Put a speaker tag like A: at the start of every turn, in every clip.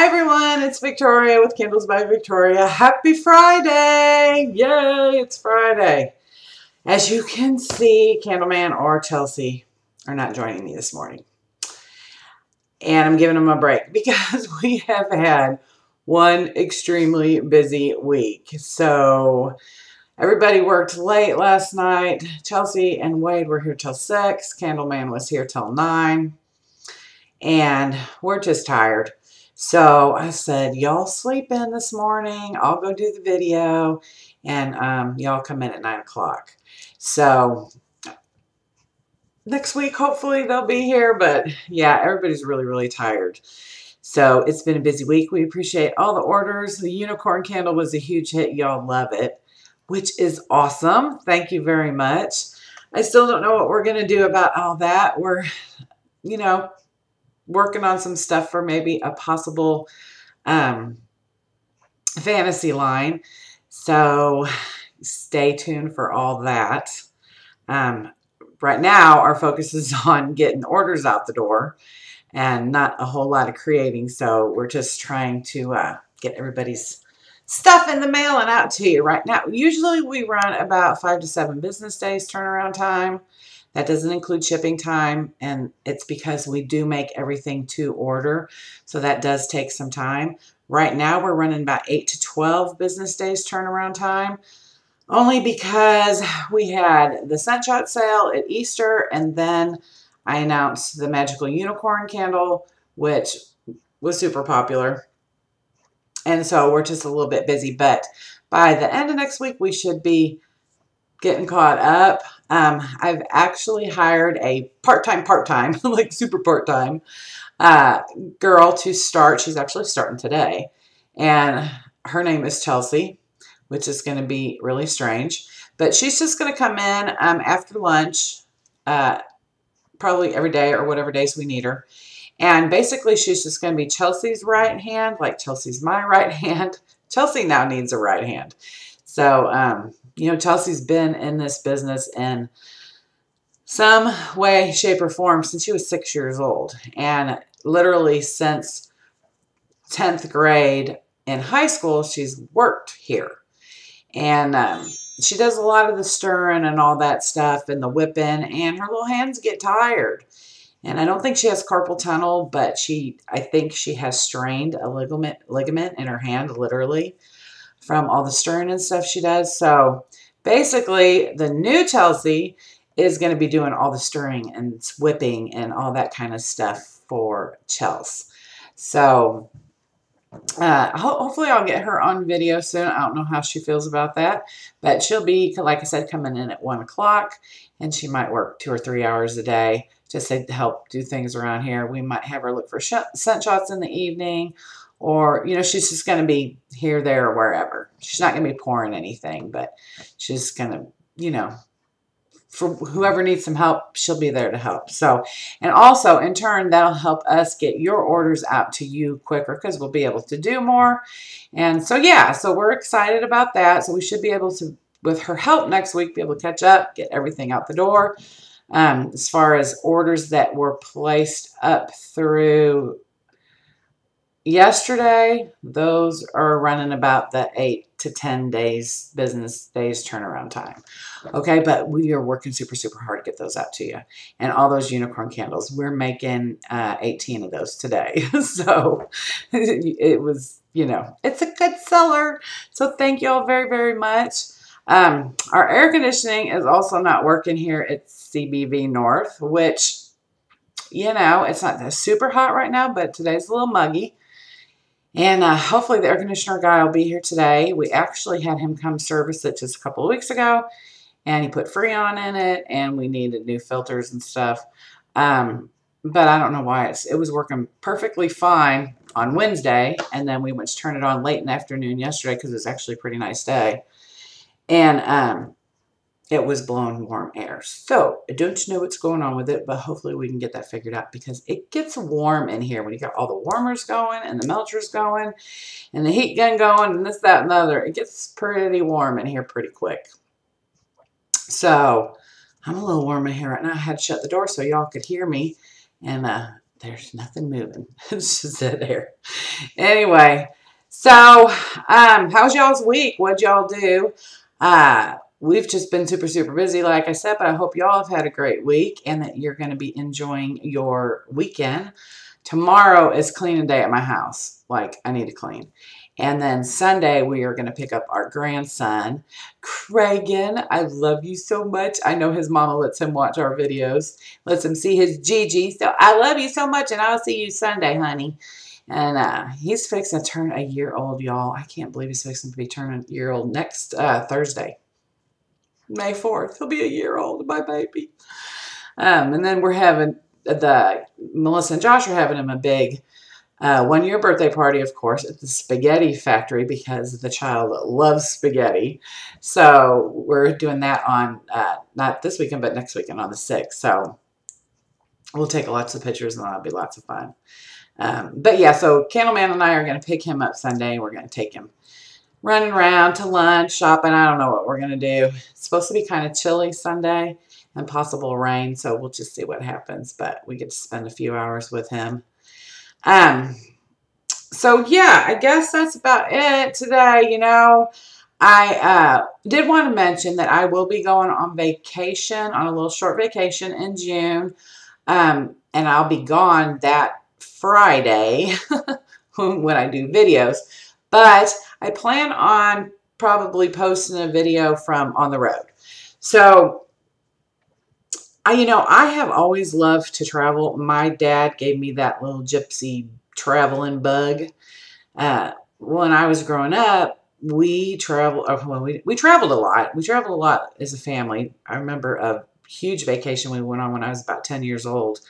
A: everyone, it's Victoria with Candles by Victoria. Happy Friday! Yay, it's Friday. As you can see, Candleman or Chelsea are not joining me this morning. And I'm giving them a break because we have had one extremely busy week. So everybody worked late last night. Chelsea and Wade were here till 6. Candleman was here till 9. And we're just tired. So I said, y'all sleep in this morning. I'll go do the video. And y'all come in at 9 o'clock. So next week, hopefully they'll be here. But yeah, everybody's really, really tired. So it's been a busy week. We appreciate all the orders. The unicorn candle was a huge hit. Y'all love it, which is awesome. Thank you very much. I still don't know what we're going to do about all that. We're, working on some stuff for maybe a possible fantasy line. So stay tuned for all that. Right now, our focus is on getting orders out the door and not a whole lot of creating. So we're just trying to get everybody's stuff in the mail and out to you right now. Usually we run about 5 to 7 business days turnaround time. That doesn't include shipping time, and it's because we do make everything to order, so that does take some time. Right now, we're running about 8 to 12 business days turnaround time, only because we had the Sunshot sale at Easter, and then I announced the Magical Unicorn candle, which was super popular, and so we're just a little bit busy, but by the end of next week, we should be getting caught up. I've actually hired a part-time, like super part-time girl to start. She's actually starting today. And her name is Chelsea, which is going to be really strange. But she's just going to come in after lunch, probably every day or whatever days we need her. And basically, she's just going to be Chelsea's right hand, like Chelsea's my right hand. Chelsea now needs a right hand. So, Chelsea's been in this business in some way, shape, or form since she was 6 years old. And literally since 10th grade in high school, she's worked here. And she does a lot of the stirring and all that stuff and the whipping, and her little hands get tired. And I don't think she has carpal tunnel, but I think she has strained a ligament in her hand, literally, from all the stirring and stuff she does. So basically, the new Chelsea is going to be doing all the stirring and whipping and all that kind of stuff for Chelsea. So hopefully I'll get her on video soon. I don't know how she feels about that, but she'll be, like I said, coming in at 1 o'clock, and she might work 2 or 3 hours a day just to help do things around here. We might have her look for scent shots in the evening, or, she's just going to be here, there, or wherever. She's not going to be pouring anything, but she's going to, for whoever needs some help, she'll be there to help. So, and also, in turn, that'll help us get your orders out to you quicker because we'll be able to do more. And so, yeah, so we're excited about that. So we should be able to, with her help next week, be able to catch up, get everything out the door. As far as orders that were placed up through yesterday, those are running about the 8 to 10 days, business days turnaround time. Okay, but we are working super, super hard to get those out to you. And all those unicorn candles, we're making 18 of those today. So it was, it's a good seller. So thank you all very, very much. Our air conditioning is also not working here at CBV North, which, it's not super hot right now, but today's a little muggy. And hopefully the air conditioner guy will be here today. We actually had him come service it just a couple of weeks ago, and he put Freon in it, and we needed new filters and stuff. But I don't know why it was working perfectly fine on Wednesday, and then we went to turn it on late in the afternoon yesterday because it was actually a pretty nice day. And it was blowing warm air. So I don't know what's going on with it, but hopefully we can get that figured out because it gets warm in here when you got all the warmers going and the melters going and the heat gun going and this, that, and the other. It gets pretty warm in here pretty quick. So I'm a little warm in here right now. I had to shut the door so y'all could hear me. And There's nothing moving. It's just there. Anyway, so how's y'all's week? What'd y'all do? We've just been super, super busy, like I said, but I hope y'all have had a great week and that you're going to be enjoying your weekend. Tomorrow is cleaning day at my house. Like, I need to clean. And then Sunday, we are going to pick up our grandson, Cragen. I love you so much. I know his mama lets him watch our videos, lets him see his Gigi. So I love you so much, and I'll see you Sunday, honey. And he's fixing to turn a year old, y'all. I can't believe he's fixing to be turning a year old next Thursday, May 4th. He'll be a year old, my baby. And then we're having Melissa and Josh are having him a big 1-year birthday party, of course, at the spaghetti factory because the child loves spaghetti. So we're doing that on, not this weekend, but next weekend on the 6th. So we'll take lots of pictures and that'll be lots of fun. But yeah, so Candleman and I are going to pick him up Sunday. We're going to take him running around to lunch, shopping. I don't know what we're going to do. It's supposed to be kind of chilly Sunday and possible rain. So we'll just see what happens. But we get to spend a few hours with him. So yeah, I guess that's about it today. You know, I did want to mention that I will be going on vacation, on a little short vacation in June. And I'll be gone that Friday when I do videos. But I plan on probably posting a video from on the road. So I have always loved to travel. My dad gave me that little gypsy traveling bug. When I was growing up, we traveled a lot. We traveled a lot as a family. I remember a huge vacation we went on when I was about 10 years old.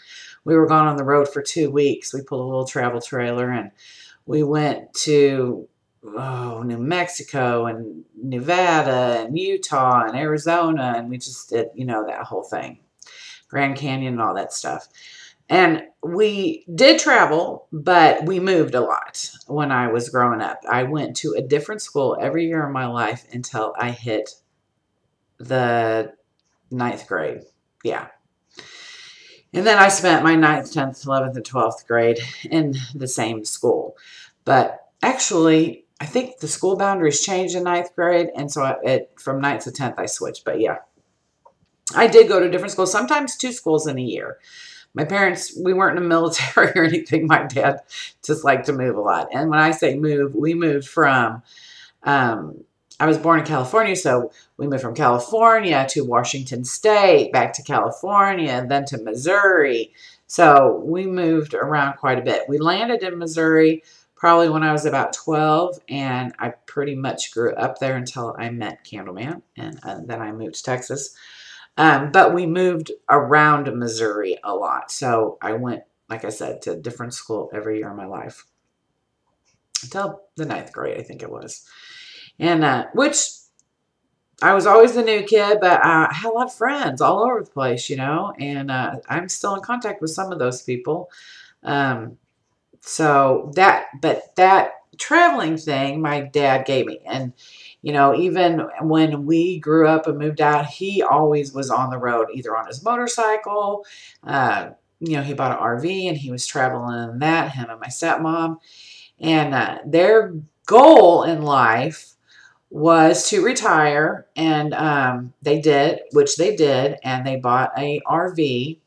A: We were gone on the road for 2 weeks. We pulled a little travel trailer and we went to New Mexico and Nevada and Utah and Arizona. And we just did, that whole thing. Grand Canyon and all that stuff. And we did travel, but we moved a lot when I was growing up. I went to a different school every year of my life until I hit the 9th grade. Yeah. And then I spent my 9th, 10th, 11th, and 12th grade in the same school. But actually, I think the school boundaries changed in 9th grade. And so from 9th to 10th, I switched. But yeah, I did go to different schools, sometimes 2 schools in a year. My parents, we weren't in the military or anything. My dad just liked to move a lot. And when I say move, we moved from, I was born in California, so we moved from California to Washington State, back to California, and then to Missouri. So we moved around quite a bit. We landed in Missouri probably when I was about 12, and I pretty much grew up there until I met Candleman, and then I moved to Texas. But we moved around Missouri a lot. So I went, like I said, to a different school every year of my life. Until the 9th grade, I think it was. And which I was always the new kid, but I had a lot of friends all over the place, and I'm still in contact with some of those people. So that traveling thing my dad gave me. And even when we grew up and moved out, he always was on the road, either on his motorcycle. He bought an RV and he was traveling in that, him and my stepmom. And their goal in life was to retire. And they did, which they did. And they bought a RV.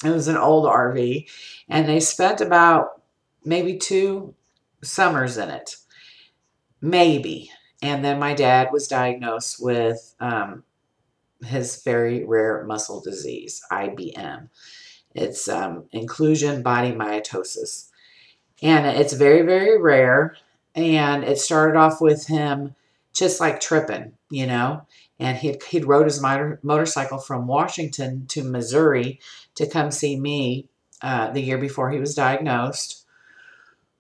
A: It was an old RV. And they spent about maybe 2 summers in it. Maybe. And then my dad was diagnosed with his very rare muscle disease, IBM. It's inclusion body mitosis. And it's very, very rare. And it started off with him just like tripping, And he'd rode his motorcycle from Washington to Missouri to come see me the year before he was diagnosed,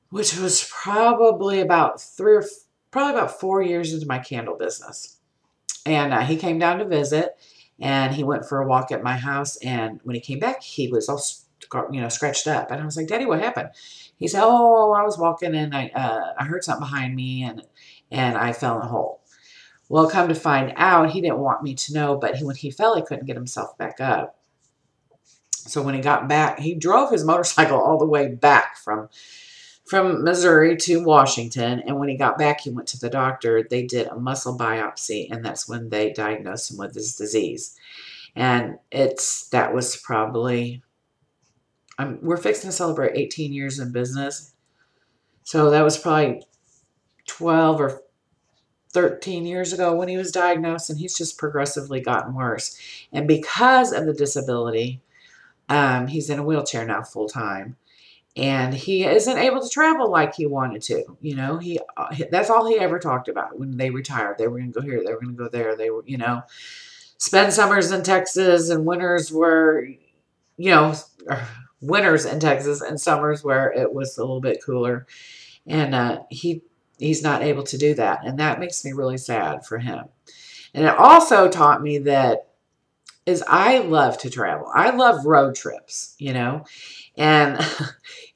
A: which was probably about 4 years into my candle business. And he came down to visit, and he went for a walk at my house. And when he came back, he was all, scratched up. And I was like, Daddy, what happened? He said, oh, I was walking and I heard something behind me and I fell in a hole. Well, come to find out, he didn't want me to know, but when he fell, he couldn't get himself back up. So when he got back, he drove his motorcycle all the way back from Missouri to Washington. And when he got back, he went to the doctor. They did a muscle biopsy, and that's when they diagnosed him with this disease. And that was probably, we're fixing to celebrate 18 years in business. So that was probably 12 or 13 years ago when he was diagnosed, and he's just progressively gotten worse. And because of the disability, he's in a wheelchair now full time. And he isn't able to travel like he wanted to. You know, that's all he ever talked about when they retired. They were going to go here. They were going to go there. They were, spend summers in Texas, and winters were, winters in Texas and summers where it was a little bit cooler. And he's not able to do that. And that makes me really sad for him. And it also taught me that I love to travel. I love road trips, and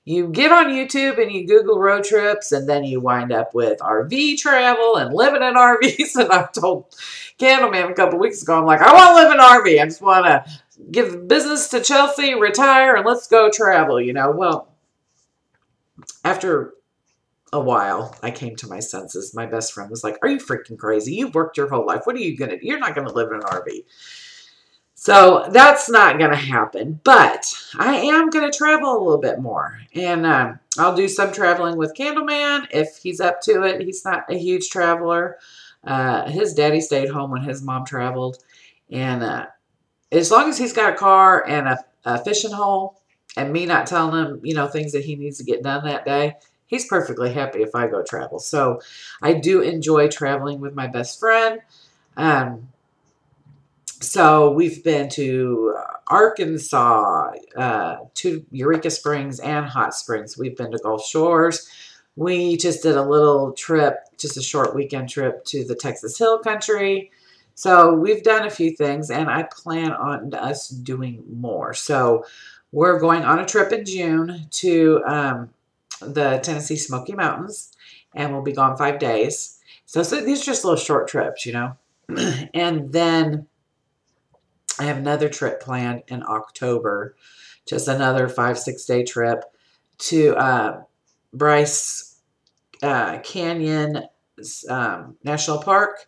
A: you get on YouTube and you Google road trips, and then you wind up with RV travel and living in RVs. And I told Candleman a couple weeks ago, I'm like, I want to live in an RV. I just want to give the business to Chelsea, retire, and let's go travel, Well, after a while, I came to my senses. My best friend was like, are you freaking crazy? You've worked your whole life. What are you going to do? You're not going to live in an RV. So that's not going to happen, but I am going to travel a little bit more, and I'll do some traveling with Candleman if he's up to it. He's not a huge traveler. His daddy stayed home when his mom traveled, and as long as he's got a car and a fishing hole and me not telling him, things that he needs to get done that day, he's perfectly happy if I go travel. So I do enjoy traveling with my best friend. So we've been to Arkansas, to Eureka Springs and Hot Springs. We've been to Gulf Shores. We just did a little trip, just a short weekend trip to the Texas Hill Country. So we've done a few things, and I plan on us doing more. So we're going on a trip in June to the Tennessee Smoky Mountains, and we'll be gone 5 days. So these are just little short trips, And then I have another trip planned in October, just another 5-6 day trip to Bryce Canyon National Park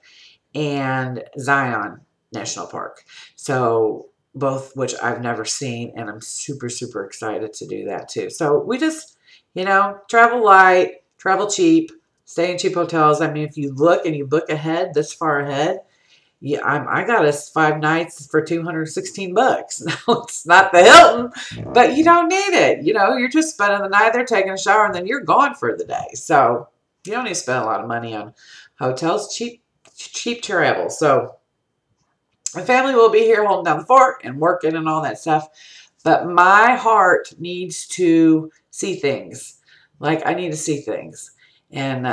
A: and Zion National Park. So both which I've never seen, and I'm super, super excited to do that too. So we just, travel light, travel cheap, stay in cheap hotels. I mean, if you look and you book ahead, this far ahead, yeah, I got us 5 nights for $216. No, it's not the Hilton, but you don't need it. You're just spending the night there, taking a shower, and then you're gone for the day. So you don't need to spend a lot of money on hotels. Cheap travel. So my family will be here holding down the fort and working and all that stuff. But my heart needs to see things. Like, I need to see things. And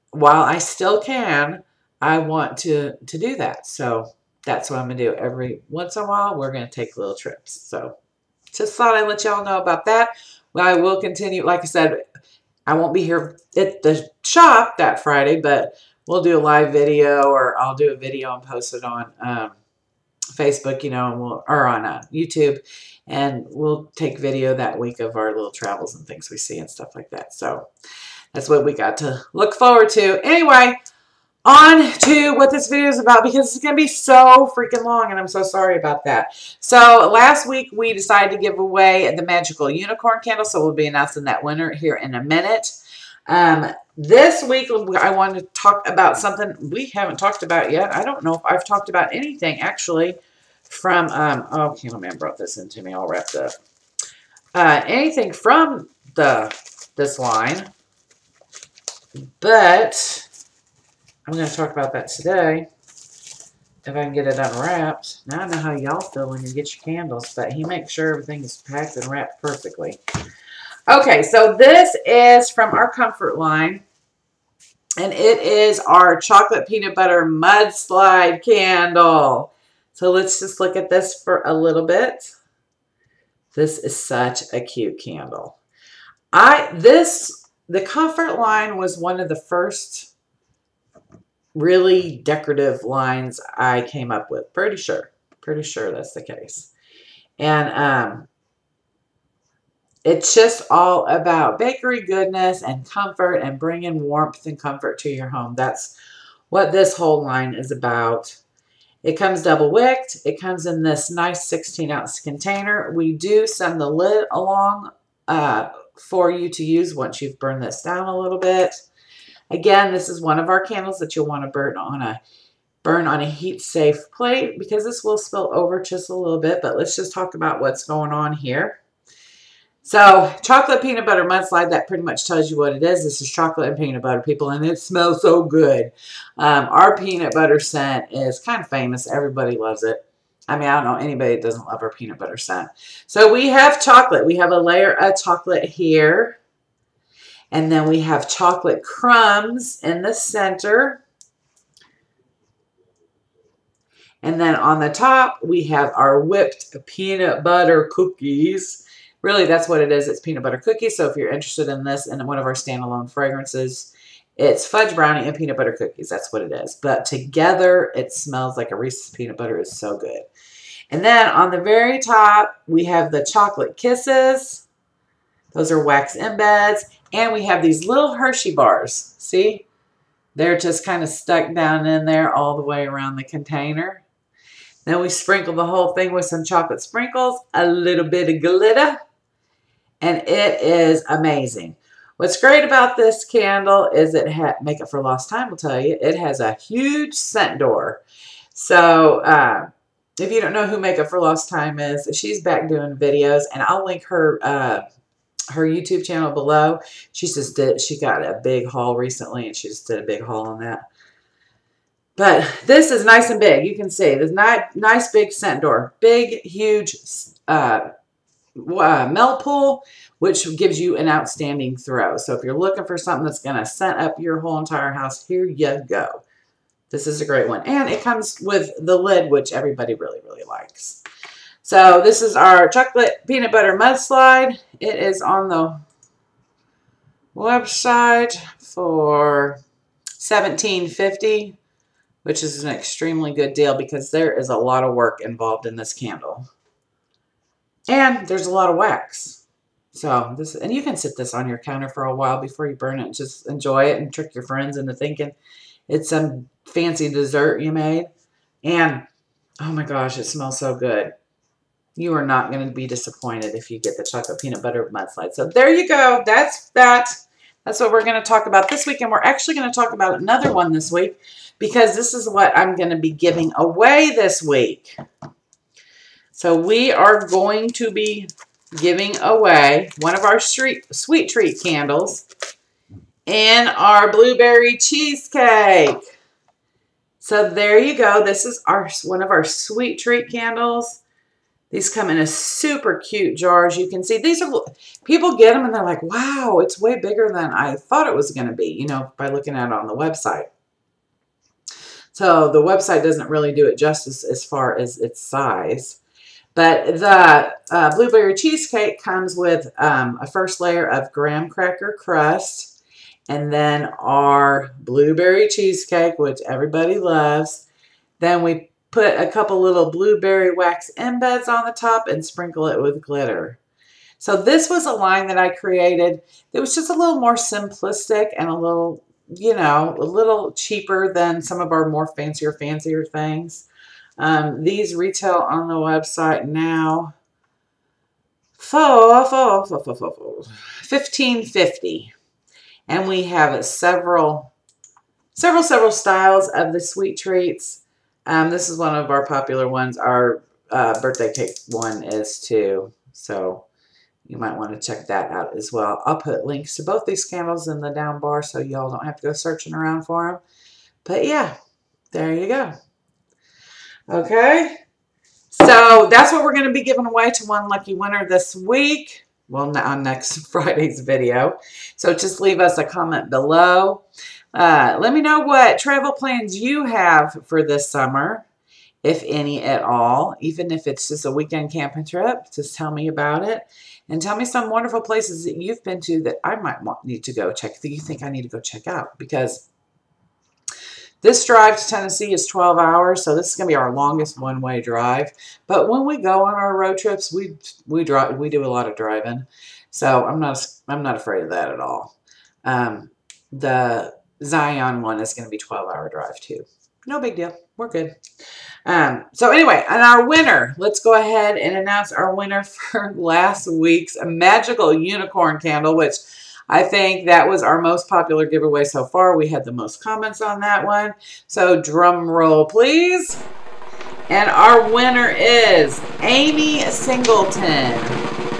A: while I still can, I want to do that. So that's what I'm going to do. Every once in a while, we're going to take little trips. So just thought I'd let y'all know about that. Well, I will continue. Like I said, I won't be here at the shop that Friday, but we'll do a live video, or I'll do a video and post it on Facebook, or on YouTube. And we'll take video that week of our little travels and things we see and stuff like that. So that's what we got to look forward to. Anyway, on to what this video is about, because it's going to be so freaking long, and I'm so sorry about that. So last week we decided to give away the magical unicorn candle, so we'll be announcing that winner here in a minute. This week I wanted to talk about something we haven't talked about yet. I don't know if I've talked about anything actually from, oh, Candleman brought this into me all wrapped up. Anything from this line, but I'm going to talk about that today, if I can get it unwrapped. Now I know how y'all feel when you get your candles, but he makes sure everything is packed and wrapped perfectly. Okay, so this is from our comfort line, and it is our chocolate peanut butter mudslide candle. So let's just look at this for a little bit. This is such a cute candle. The comfort line was one of the first really decorative lines I came up with. Pretty sure that's the case. And It's just all about bakery goodness and comfort and bringing warmth and comfort to your home. That's what this whole line is about. It comes double wicked. It comes in this nice 16-ounce container. We do send the lid along for you to use once you've burned this down a little bit. Again, this is one of our candles that you'll want to burn on a heat-safe plate because this will spill over just a little bit, but let's just talk about what's going on here. So, chocolate peanut butter mudslide, that pretty much tells you what it is. This is chocolate and peanut butter, people, and it smells so good. Our peanut butter scent is kind of famous. Everybody loves it. I mean, I don't know anybody that doesn't love our peanut butter scent. So, we have chocolate. We have a layer of chocolate here. And then we have chocolate crumbs in the center. And then on the top, we have our whipped peanut butter cookies. Really, that's what it is. It's peanut butter cookies. So if you're interested in this and one of our standalone fragrances, it's fudge brownie and peanut butter cookies. That's what it is. But together, it smells like a Reese's peanut butter is so good. And then on the very top, we have the chocolate kisses. Those are wax embeds. And we have these little Hershey bars. See? They're just kind of stuck down in there all the way around the container. Then we sprinkle the whole thing with some chocolate sprinkles, a little bit of glitter. And it is amazing. What's great about this candle is it has, Makeup for Lost Time will tell you, it has a huge scent door. So if you don't know who Makeup for Lost Time is, she's back doing videos, and I'll link her her YouTube channel below. She got a big haul recently, and she just did a big haul on that. But this is nice and big. You can see there's nice big scent door, big huge melt pool, which gives you an outstanding throw. So if you're looking for something that's going to scent up your whole entire house, here you go. This is a great one. And it comes with the lid, which everybody really, really likes. So this is our chocolate peanut butter mudslide. It is on the website for $17.50, which is an extremely good deal because there is a lot of work involved in this candle. And there's a lot of wax. So and you can sit this on your counter for a while before you burn it. Just enjoy it and trick your friends into thinking it's some fancy dessert you made. And oh my gosh, it smells so good. You are not going to be disappointed if you get the chocolate peanut butter mudslide. So there you go. That's that. That's what we're going to talk about this week. And we're actually going to talk about another one this week because this is what I'm going to be giving away this week. So we are going to be giving away one of our sweet treat candles and our blueberry cheesecake. So there you go. This is one of our sweet treat candles. These come in a super cute jars. You can see these are, people get them and they're like, wow, it's way bigger than I thought it was going to be, you know, by looking at it on the website. So the website doesn't really do it justice as far as its size. But the blueberry cheesecake comes with a first layer of graham cracker crust, and then our blueberry cheesecake, which everybody loves. Then we put a couple little blueberry wax embeds on the top and sprinkle it with glitter. So this was a line that I created. It was just a little more simplistic and a little, you know, a little cheaper than some of our more fancier things. These retail on the website now for $15.50, and we have several styles of the sweet treats. This is one of our popular ones. Our birthday cake one is too, so you might want to check that out as well. I'll put links to both these candles in the down bar so y'all don't have to go searching around for them. But yeah, there you go. Okay, so that's what we're going to be giving away to one lucky winner this week. Well, on next Friday's video. So just leave us a comment below. Let me know what travel plans you have for this summer, if any at all. Even if it's just a weekend camping trip, just tell me about it. And tell me some wonderful places that you've been to that I might need to go check, that you think I need to go check out. Because this drive to Tennessee is 12 hours, so this is going to be our longest one-way drive. But when we go on our road trips, we do a lot of driving. So I'm not afraid of that at all. The Zion one is going to be 12-hour drive too. No big deal. We're good. So anyway, and our winner, let's go ahead and announce our winner for last week's magical unicorn candle, which I think that was our most popular giveaway so far. We had the most comments on that one. So drum roll, please. And our winner is Amy Singleton.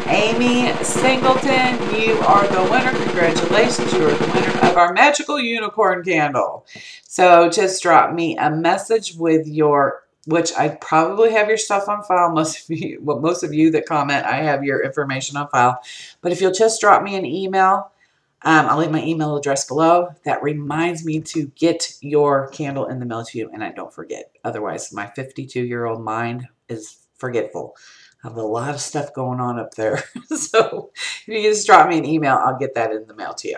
A: Amy Singleton, you are the winner. Congratulations. You are the winner of our magical unicorn candle. So just drop me a message with your, which I probably have your stuff on file. Most of you that comment, I have your information on file. But if you'll just drop me an email, I'll leave my email address below. That reminds me to get your candle in the mail to you, and I don't forget. Otherwise, my 52-year-old mind is forgetful. I have a lot of stuff going on up there. So if you just drop me an email, I'll get that in the mail to you.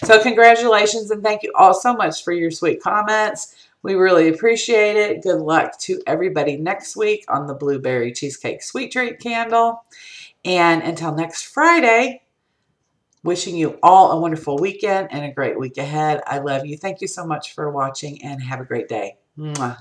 A: So congratulations, and thank you all so much for your sweet comments. We really appreciate it. Good luck to everybody next week on the Blueberry Cheesecake Sweet Treat Candle. And until next Friday, wishing you all a wonderful weekend and a great week ahead. I love you. Thank you so much for watching, and have a great day. Mwah.